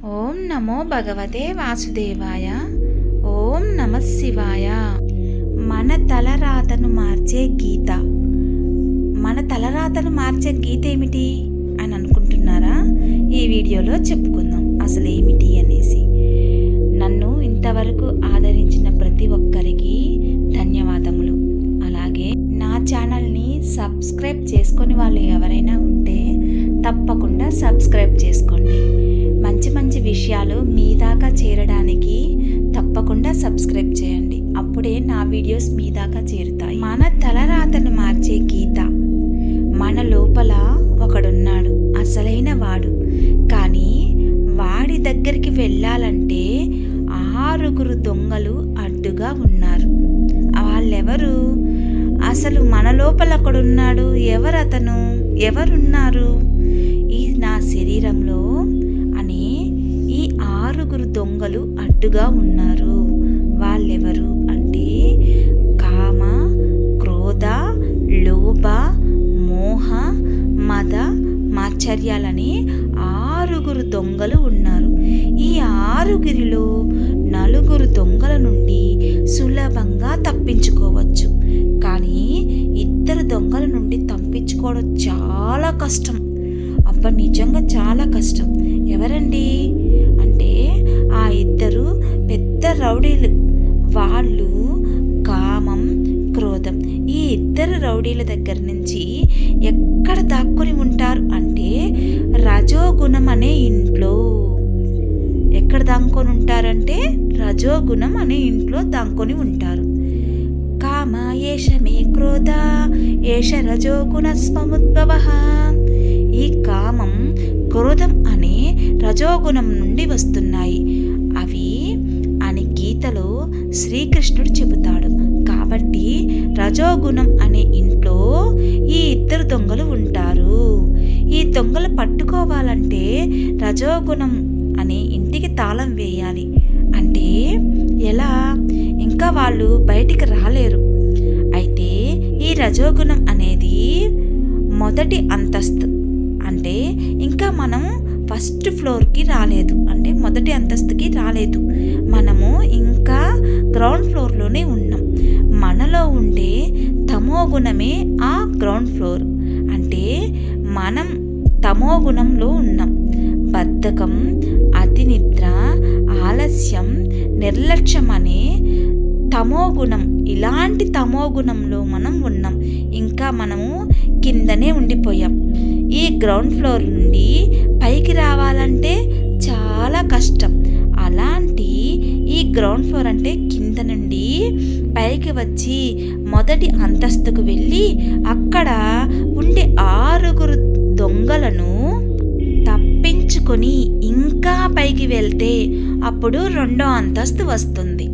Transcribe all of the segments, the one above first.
ఓం నమో భగవతే వాసుదేవాయ. ఓం నమః శివాయ. మన తలరాతను మార్చే గీత. మన తలరాతను మార్చే గీత ఏమిటి అని అనుకుంటున్నారా? ఈ వీడియోలో చెప్పుకుందాం అసలు ఏమిటి అనేసి. నన్ను ఇంతవరకు ఆదరించిన ప్రతి ఒక్కరికి ధన్యవాదములు. అలాగే నా ఛానల్ని సబ్స్క్రైబ్ చేసుకొని వాళ్ళు ఎవరైనా ఉంటే తప్పకుండా సబ్స్క్రైబ్ చేసుకోండి. మంచి మంచి విషయాలు మీ దాకా చేరడానికి తప్పకుండా సబ్స్క్రైబ్ చేయండి. అప్పుడే నా వీడియోస్ మీ దాకా చేరుతాయి. మన తలరాతను మార్చే గీత. మన లోపల ఒకడున్నాడు, అసలైన వాడు. కానీ వాడి దగ్గరికి వెళ్ళాలంటే 6 దొంగలు అడ్డుగా ఉన్నారు. వాళ్ళెవరు? అసలు మన లోపల ఒకడున్నాడు. ఎవరతను? ఎవరున్నారు? ఈ నా శరీరంలో అనే ఈ 6 దొంగలు అడ్డుగా ఉన్నారు. వాళ్ళెవరు అంటే కామ, క్రోధ, లోభ, మోహ, మద, మాత్సర్యాలని 6 దొంగలు ఉన్నారు. ఈ 6లో 4 దొంగల నుండి సులభంగా తప్పించుకోవచ్చు. కానీ 2 దొంగల నుండి తప్పించుకోవడం చాలా కష్టం. అబ్బా, నిజంగా చాలా కష్టం. ఎవరండి అంటే ఆ 2 పెద్ద రౌడీలు. వాళ్ళు కామం, క్రోధం. ఈ 2 రౌడీల దగ్గర నుంచి ఎక్కడ దాక్కుని ఉంటారు అంటే రజోగుణం అనే ఇంట్లో. ఎక్కడ దాక్కొని ఉంటారంటే రజోగుణం అనే ఇంట్లో దాక్కొని ఉంటారు. కామ ఏష మే క్రోధ ఏష రజోగుణ స్వముద్భవ. ఈ కామం, క్రోధం అనే రజోగుణం నుండి వస్తున్నాయి అవి అని గీతలో శ్రీకృష్ణుడు చెబుతాడు. కాబట్టి రజోగుణం అనే ఇంట్లో ఈ 2 దొంగలు ఉంటారు. ఈ దొంగలు పట్టుకోవాలంటే రజోగుణం అనే ఇంటికి తాళం వేయాలి. అంటే ఎలా? ఇంకా వాళ్ళు బయటికి రాలేరు. అయితే ఈ రజోగుణం అనేది మొదటి అంతస్తు. అంటే ఇంకా మనం ఫస్ట్ ఫ్లోర్కి రాలేదు, అంటే మొదటి అంతస్తుకి రాలేదు. మనము ఇంకా గ్రౌండ్ ఫ్లోర్లోనే ఉన్నాం. మనలో ఉండే తమో గుణమే ఆ గ్రౌండ్ ఫ్లోర్. అంటే మనం తమో గుణంలో ఉన్నాం. బద్ధకం, అతి నిద్ర, ఆలస్యం, నిర్లక్ష్యం అనే తమోగుణం. ఇలాంటి తమోగుణంలో మనం ఉన్నాం. ఇంకా మనము కిందనే ఉండిపోయాం. ఈ గ్రౌండ్ ఫ్లోర్ నుండి పైకి రావాలంటే చాలా కష్టం. అలాంటి ఈ గ్రౌండ్ ఫ్లోర్ అంటే కింద నుండి పైకి వచ్చి మొదటి అంతస్తుకు వెళ్ళి అక్కడ ఉండే 6 దొంగలను తప్పించుకొని ఇంకా పైకి వెళ్తే అప్పుడు 2వ అంతస్తు వస్తుంది.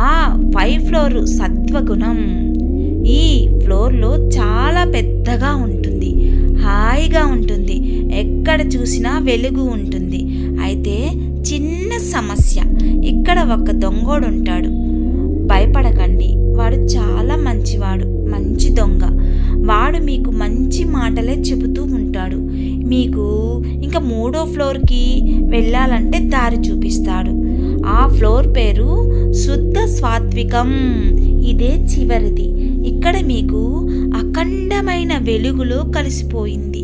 ఆ 5 ఫ్లోర్ సత్వగుణం. ఈ ఫ్లోర్లో చాలా పెద్దగా ఉంటుంది, హాయిగా ఉంటుంది, ఎక్కడ చూసినా వెలుగు ఉంటుంది. అయితే చిన్న సమస్య. ఇక్కడ ఒక దొంగోడు ఉంటాడు. భయపడకండి, వాడు చాలా మంచివాడు, మంచి దొంగ. వాడు మీకు మంచి మాటలే చెబుతూ ఉంటాడు. మీకు ఇంకా 3వ ఫ్లోర్కి వెళ్ళాలంటే దారి చూపిస్తాడు. ఆ ఫ్లోర్ పేరు శుద్ధ సాత్వికం. ఇదే చివరిది. ఇక్కడ మీకు అఖండమైన వెలుగులో కలిసిపోయింది.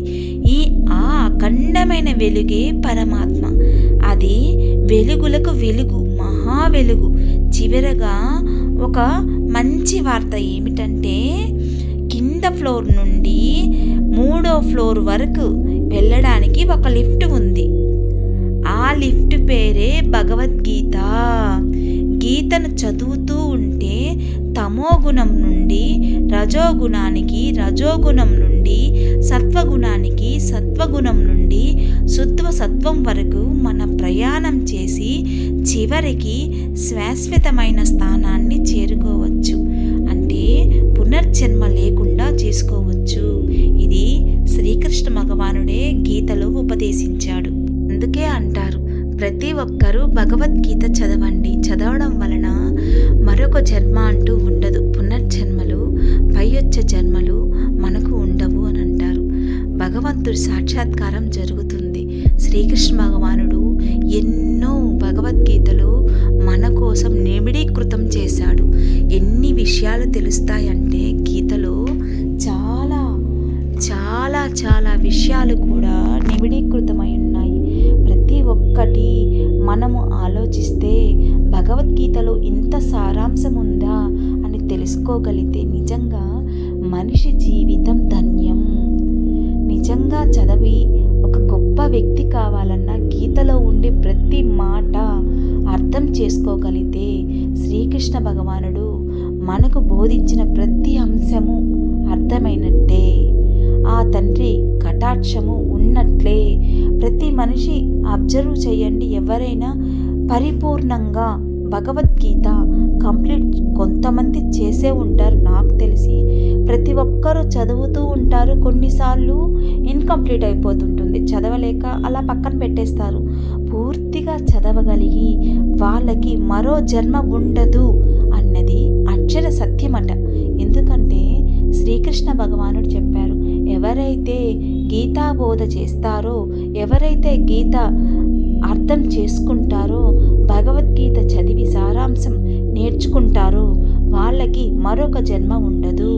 ఆ అఖండమైన వెలుగే పరమాత్మ. అది వెలుగులకు వెలుగు, మహా వెలుగు. చివరగా ఒక మంచి వార్త ఏమిటంటే కింద ఫ్లోర్ నుండి 3వ ఫ్లోర్ వరకు వెళ్ళడానికి ఒక లిఫ్ట్ ఉంది. ఆ లిఫ్ట్ పేరే భగవద్గీత. గీతను చదువుతూ ఉంటే తమోగుణం నుండి రజోగుణానికి, రజోగుణం నుండి సత్వగుణానికి, సత్వగుణం నుండి శుద్ధ సత్వం వరకు మన ప్రయాణం చేసి చివరికి శాశ్వతమైన స్థానాన్ని చేరుకోవచ్చు. అంటే పునర్జన్మ లేకుండా చేసుకోవచ్చు. ఇది శ్రీకృష్ణ భగవానుడే గీతలో ఉపదేశించాడు. అందుకే అంటారు ప్రతి ఒక్కరూ భగవద్గీత చదవండి. చదవడం వలన మరొక జన్మ అంటూ ఉండదు. పునర్జన్మలు, పై వచ్చే జన్మలు మనకు ఉండవు అని అంటారు. భగవంతుడి సాక్షాత్కారం జరుగుతుంది. శ్రీకృష్ణ భగవానుడు విషయాలు తెలుస్తాయంటే గీతలో చాలా చాలా చాలా విషయాలు కూడా నిబిడీకృతమై ఉన్నాయి. ప్రతి ఒక్కటి మనము ఆలోచిస్తే భగవద్గీతలో ఇంత సారాంశం ఉందా అని తెలుసుకోగలిగితే నిజంగా మనిషి జీవితం ధన్యం. నిజంగా చదివి ఒక గొప్ప వ్యక్తి కావాలన్నా గీతలో ఉండే ప్రతి మాట అర్థం చేసుకోగలిగితే శ్రీకృష్ణ భగవానుడు మనకు బోధించిన ప్రతి అంశము అర్థమైనట్టే, ఆ తండ్రి కటాక్షము ఉన్నట్లే. ప్రతి మనిషి అబ్జర్వ్ చేయండి, ఎవరైనా పరిపూర్ణంగా భగవద్గీత కంప్లీట్ కొంతమంది చేసే ఉంటారు, నాకు తెలిసి ప్రతి ఒక్కరూ చదువుతూ ఉంటారు. కొన్నిసార్లు ఇన్కంప్లీట్ అయిపోతుంటుంది, చదవలేక అలా పక్కన పెట్టేస్తారు. పూర్తిగా చదవగలిగి వాళ్ళకి మరో జన్మ ఉండదు అన్నది అక్షర సత్యమట. ఎందుకంటే శ్రీకృష్ణ భగవానుడు చెప్పారు, ఎవరైతే గీతా బోధ చేస్తారో, ఎవరైతే గీత అర్థం చేసుకుంటారో, భగవద్గీత చదివి సారాంశం నేర్చుకుంటారో వాళ్ళకి మరొక జన్మ ఉండదు.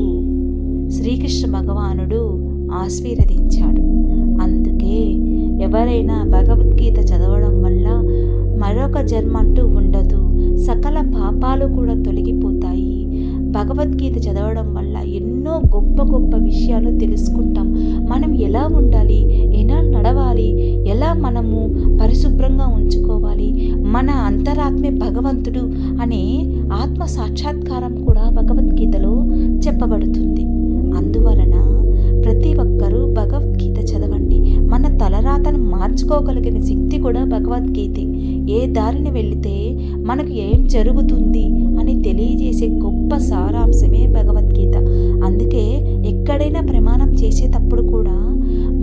శ్రీకృష్ణ భగవానుడు ఆశీర్వదించాడు. అందుకే ఎవరైనా భగవద్గీత చదవడం వల్ల మరొక జన్మ అంటూ ఉండదు, సకల పాపాలు కూడా తొలగిపోతాయి. భగవద్గీత చదవడం వల్ల ఎన్నో గొప్ప గొప్ప విషయాలు తెలుసుకుంటాం. మనం ఎలా ఉండాలి, ఎలా నడవాలి, ఎలా మనము పరిశుభ్రంగా ఉంచుకోవాలి, మన అంతరాత్మే భగవంతుడు అనే ఆత్మ సాక్షాత్కారం కూడా భగవద్గీతలో చెప్పబడుతుంది. అందువలన ప్రతి ఒక్కరూ భగవద్గీత చదవండి. మన తలరాతను మార్చుకోగలిగిన శక్తి కూడా భగవద్గీతే. ఏ దారిని వెళితే మనకు ఏం జరుగుతుంది అని తెలియజేసే గొప్ప సారాంశమే భగవద్గీత. అందుకే ఎక్కడైనా ప్రమాణం చేసేటప్పుడు కూడా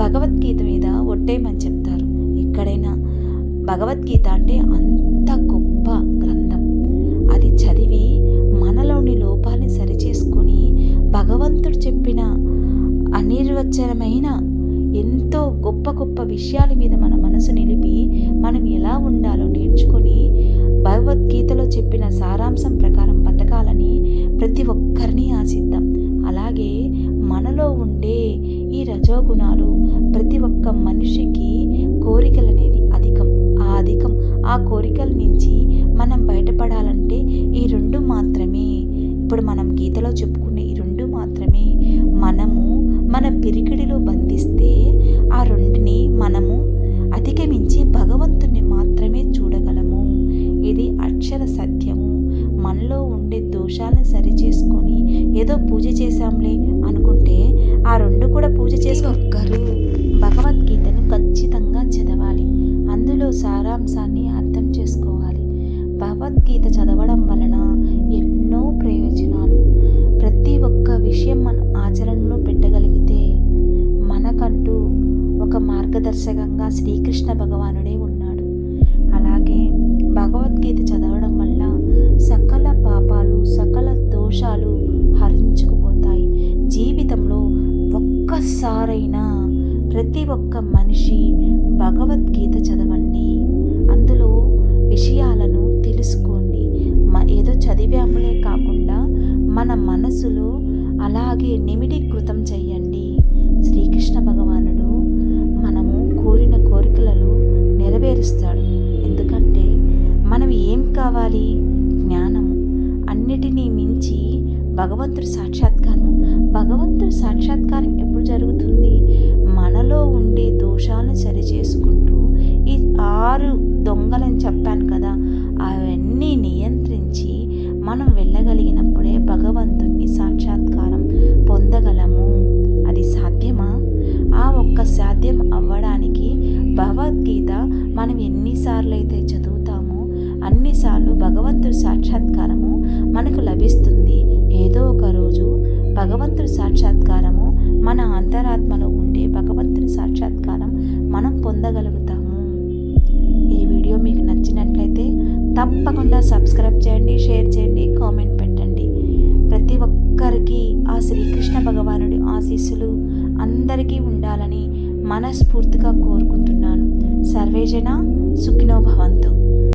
భగవద్గీత మీద ఒట్టేయమని చెప్తారు. ఎక్కడైనా భగవద్గీత అంటే అంత గొప్ప గ్రంథం. అది చదివి మనలోని లోపాన్ని సరిచేసుకొని భగవంతుడు చెప్పిన అనిర్వచనమైన ఎంతో గొప్ప గొప్ప విషయాల మీద మన మనసు నిలిపి మనం ఎలా ఉండాలో నేర్చుకొని భగవద్గీతలో చెప్పిన సారాంశం ప్రకారం బతకాలని ప్రతి ఒక్కరిని ఆశిద్దాం. అలాగే మనలో ఉండే ఈ రజోగుణాలు, ప్రతి ఒక్క మనిషికి కోరికలు అనేది అధికం. ఆ కోరికల నుంచి మనం బయటపడాలంటే ఈ రెండు మాత్రమే, ఇప్పుడు మనం గీతలో చెప్పుకునే ఈ రెండు మాత్రమే మనము మన పిరికిడిలో బంధిస్తే ఆ రెండుని మనము అధిగమించి భగవంతుని మాత్రమే చూడగలము. ఇది అక్షర సత్యము. మనలో ఉండే దోషాలను సరిచేసుకొని ఏదో పూజ చేశాంలే అనుకుంటే ఆ రెండు కూడా పూజ ఒక్కరు భగవద్గీతను ఖచ్చితంగా చదవాలి. అందులో సారాంశాన్ని అర్థం చేసుకోవాలి. భగవద్గీత చదవడం వలన ఎన్నో ప్రయోజనాలు. ప్రతి ఒక్క విషయం మనం ఆచరణలో పెట్టగలిగితే మనకంటూ ఒక మార్గదర్శకంగా శ్రీకృష్ణ భగవానుడే ఉన్నాడు. అలాగే భగవద్గీత చదవడం వల్ల సకల పాపాలు, సకల దోషాలు హరించుకుపోతాయి. జీవితంలో ఒక్కసారైనా ప్రతి ఒక్క మనిషి భగవద్గీత చదవండి. అందులో విషయాలను తెలుసుకోండి. ఏదో చదివాములే కాకుండా మన మనసులో అలాగే నిమిడీకృతం చెయ్యండి. శ్రీకృష్ణ భగవానుడు మనము కోరిన కోరికలను నెరవేరుస్తాడు. ఎందుకంటే మనం ఏం కావాలి? జ్ఞానము. అన్నిటినీ మించి భగవంతుడి సాక్షాత్కారము. భగవంతుడి సాక్షాత్కారం ఎప్పుడు జరుగుతుంది? మనలో ఉండే దోషాలను సరిచేసుకుంటూ ఈ 6 దొంగలని చెప్పాను కదా, అవన్నీ నియంత్రించి మనం వెళ్ళగలిగినప్పుడే భగవంతుని సాక్షాత్కారం పొందగలము. అది సాధ్యమా? ఆ ఒక్క సాధ్యం అవ్వడానికి భగవద్గీత మనం ఎన్నిసార్లు అయితే చదువుతామో అన్నిసార్లు భగవంతుడి సాక్షాత్కారము మనకు లభిస్తుంది. ఏదో ఒక రోజు భగవంతుడి సాక్షాత్కారము మన అంతరాత్మలో ఉండే భగవంతుని సాక్షాత్కారం మనం పొందగలుగుతాము. ఈ వీడియో మీకు నచ్చినట్లయితే తప్పకుండా సబ్స్క్రైబ్ చేయండి, షేర్ చేయండి, కామెంట్ పెట్టండి. ప్రతి ఒక్కరికి ఆ శ్రీకృష్ణ భగవానుడి ఆశీస్సులు అందరికీ ఉండాలని మనస్ఫూర్తిగా కోరుకుంటున్నాను. సర్వేజన సుఖినో